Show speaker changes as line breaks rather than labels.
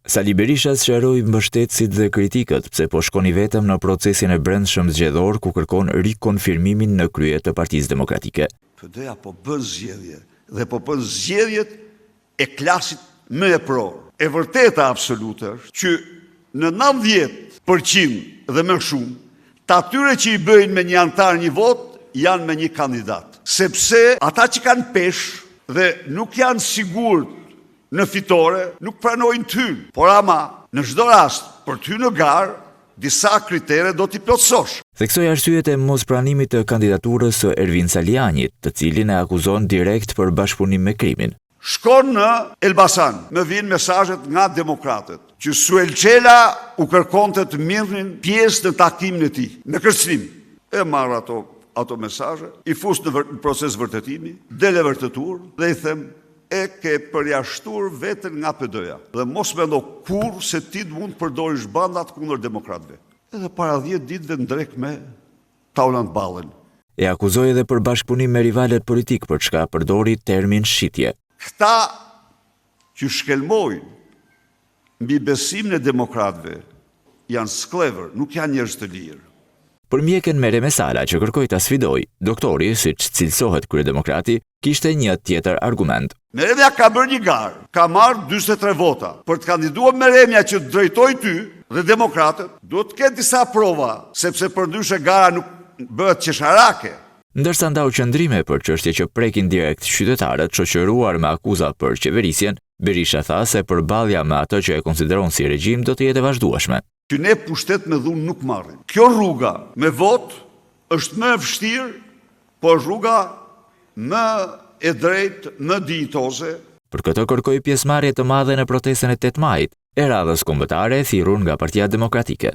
Sali Berisha sqaroi mbështetësit dhe kritikët pse po shkoni vetëm në procesin e brendshëm zgjedhor ku kërkon rikonfirmimin në krye të Partisë Demokratike.
PD-ja po bën zgjedhje dhe po bën zgjedhjet e klasit më e pror. E vërteta absolute është që në 90% dhe më shumë, të atyre që i bëjnë me një antar një vot, janë me një kandidat. Sepse ata që kanë peshë dhe nuk janë sigurt në fitore, nuk pranojnë ty. Por ama, në çdo rast, për ty në garë, disa kritere do t'i plotësosh.
Theksoi arsyet e mospranimit të kandidaturës së Ervin Salianit, të cilin e akuzon direkt për bashkëpunim me krimin.
Shkon në Elbasan, më vijnë mesazhet nga demokratët, që Suel Çela u kërkonte të mirrin pjesë në takimin e tij, në kërcënim. E marr ato mesazhe, i fus në proces vërtetimi, dele vërtetuar dhe i them e ke përjashtuar veten nga PD-ja. Dhe mos mendo kur se ti mund të përdorish bandat kundër demokratëve. Edhe para 10 ditëve ndrek me Taulant Ballën.
E akuzoi edhe për bashkëpunim me rivalet politik për çka përdori termin shitje.
Këta që shkelmojnë mbi besimin e demokratëve janë sklever, nuk janë njerëz të lirë.
Për mjekën Mere Mesala që kërkoi ta sfidoi, doktori, siç cilësohet kryedemokrati, kishte një tjetër argument.
Meremja ka bërë një garë, ka marrë 43 vota. Për të kandiduar Meremja që të drejtoj ty dhe demokratët, duhet të ketë disa prova, sepse përndryshe gara nuk bëhet qesharake.
Ndërsa ndau qëndrime për çështje që prekin direkt qytetarët, shoqëruar me akuza për qeverisjen, Berisha tha se përballja me atë që e konsideron si regjim do të jetë e vazhdueshme.
Që ne pushtet me dhunë nuk marrim. Kjo rruga me vot është më e vështirë, por rruga më e drejtë, më dijitoze.
Për këtë kërkoi pjesëmarrje të madhe në protestën e 8 majit, e radhës kombëtare e thirrur nga Partia Demokratike.